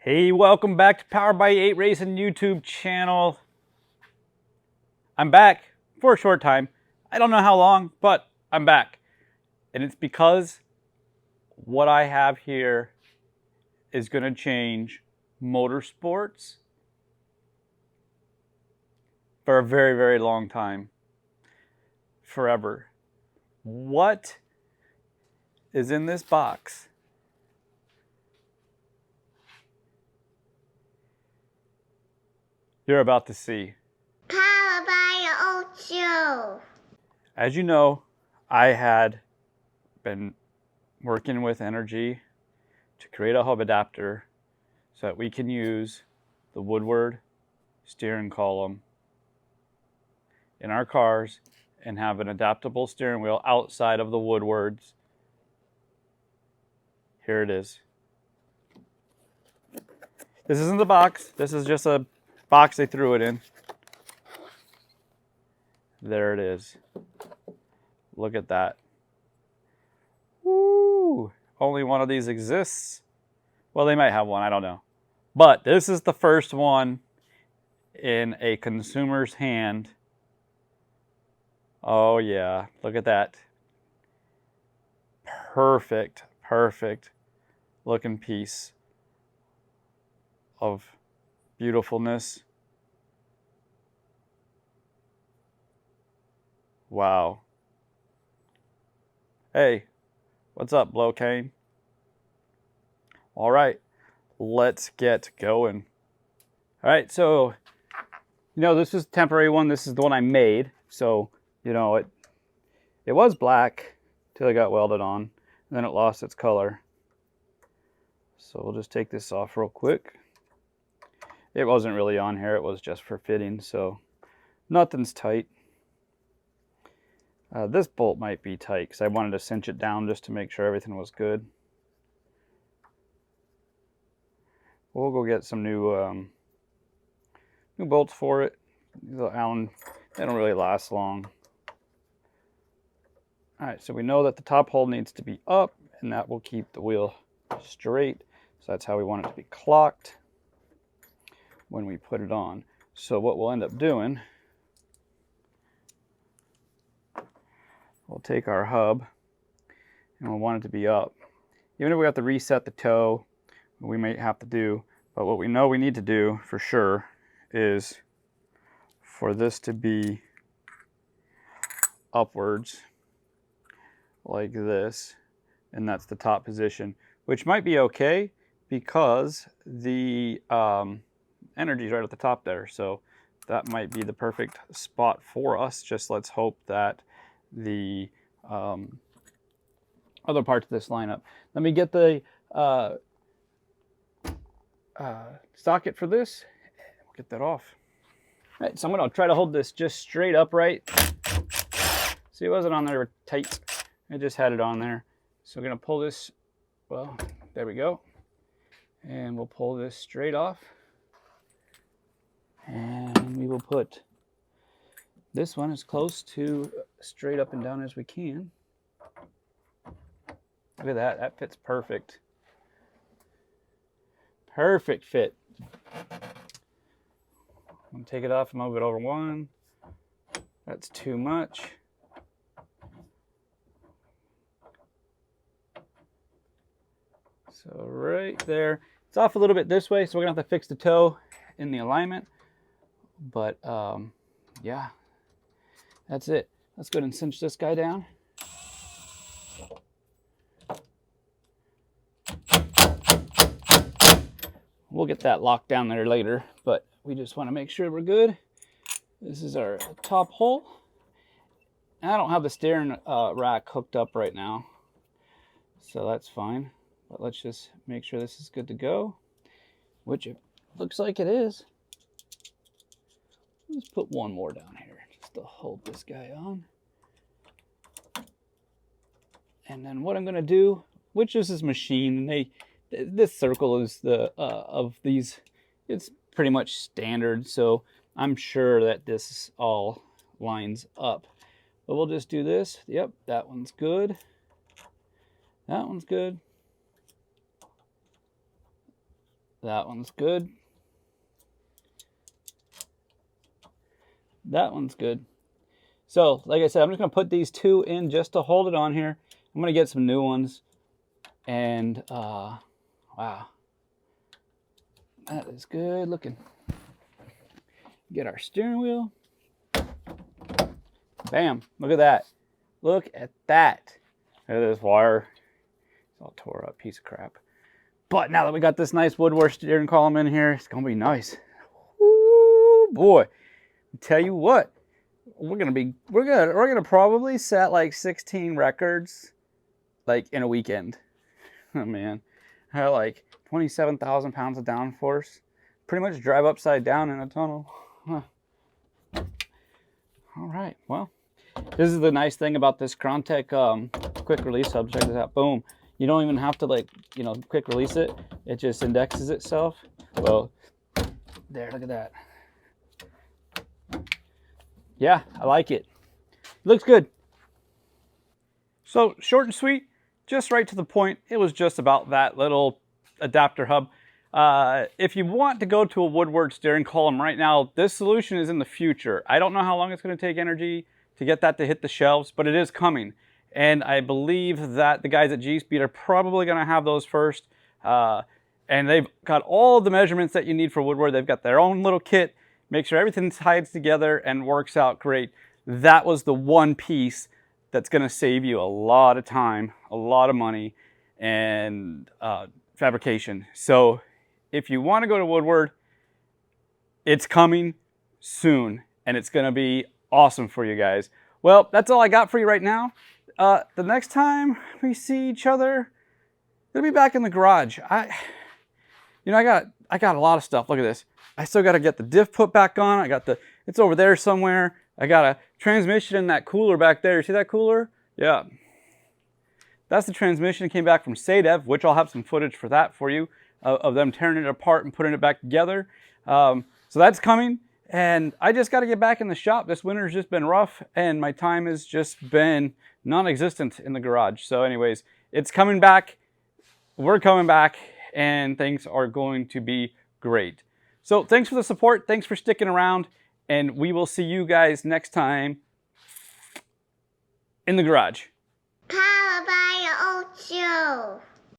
Hey, welcome back to Powered by 8 Racing YouTube channel. I'm back for a short time. I don't know how long, but I'm back. And it's because what I have here is going to change motorsports for a very, very long time. Forever. What is in this box? You're about to see. Powered by 8. As you know, I had been working with NRG to create a hub adapter so that we can use the Woodward steering column in our cars and have an adaptable steering wheel outside of the Woodwards. Here it is. This isn't the box. This is just a box they threw it in. There it is. Look at that. Woo! Only one of these exists. Well, they might have one, I don't know. But this is the first one in a consumer's hand. Oh yeah, look at that. Perfect, perfect looking piece of beautifulness. Wow. Hey, what's up, Blowcane? All right, let's get going. All right, so, this is a temporary one. This is the one I made. So, it was black till it got welded on, and then it lost its color. So we'll just take this off real quick. It wasn't really on here. It was just for fitting, so nothing's tight. This bolt might be tight because I wanted to cinch it down just to make sure everything was good. We'll go get some new bolts for it. These little Allen, they don't really last long. All right, so we know that the top hole needs to be up, and that will keep the wheel straight. So that's how we want it to be clocked when we put it on. So what we'll end up doing, we'll take our hub and we'll want it to be up. Even if we have to reset the toe, we may have to do, but what we know we need to do for sure is for this to be upwards like this, and that's the top position, which might be okay because the NRG is right at the top there, so that might be the perfect spot for us. Just let's hope that the other parts of this line up. Let me get the socket for this. We'll get that off. All right, so I'm going to try to hold this just straight upright. See, it wasn't on there tight. I just had it on there. So we're going to pull this, well, there we go. And we'll pull this straight off. And we will put this one as close to straight up and down as we can. Look at that, that fits perfect. Perfect fit. I'm gonna take it off and move it over one. That's too much. So right there, it's off a little bit this way, so we're gonna have to fix the toe in the alignment. But yeah, that's it. Let's go ahead and cinch this guy down. We'll get that locked down there later, but we just want to make sure we're good. This is our top hole. And I don't have the steering rack hooked up right now, so that's fine. But let's just make sure this is good to go, which it looks like it is. Let's put one more down here just to hold this guy on. And then what I'm going to do, which is this machine, this circle is the of these, it's pretty much standard, so I'm sure that this all lines up. But we'll just do this. Yep, that one's good. That one's good. That one's good. That one's good. So, like I said, I'm just going to put these two in just to hold it on here. I'm going to get some new ones. And, wow. That is good looking. Get our steering wheel. Bam. Look at that. Look at that. Look at this wire. It's all tore up, piece of crap. But now that we got this nice Woodward steering column in here, it's going to be nice. Woo, boy. Tell you what. We're gonna probably set like 16 records like in a weekend. Oh man. I had like 27,000 pounds of downforce. Pretty much drive upside down in a tunnel. Huh. All right, well, this is the nice thing about this Crontech quick release hub. Check this out. Boom. You don't even have to like, you know, quick release it. It just indexes itself. Well, there, look at that. Yeah, I like it. Looks good. So short and sweet, just right to the point. It was just about that little adapter hub. If you want to go to a Woodward steering column right now, this solution is in the future. I don't know how long it's going to take NRG to get that to hit the shelves, but it is coming. And I believe that the guys at G-Speed are probably going to have those first. And they've got all the measurements that you need for Woodward. They've got their own little kit. Make sure everything ties together and works out great. That was the one piece that's going to save you a lot of time, a lot of money, and fabrication. So if you want to go to Woodward, it's coming soon, and it's going to be awesome for you guys. Well, that's all I got for you right now. The next time we see each other, it'll be back in the garage. I got a lot of stuff. Look at this. I still got to get the diff put back on. It's over there somewhere. I got a transmission in that cooler back there. You see that cooler? Yeah. That's the transmission that came back from Sadev, which I'll have some footage for that for you, of them tearing it apart and putting it back together. So that's coming. And I just got to get back in the shop. This winter's just been rough, and my time has just been non-existent in the garage. So anyways, it's coming back. We're coming back, and things are going to be great. So thanks for the support. Thanks for sticking around. And we will see you guys next time in the garage. Powered by Ocho.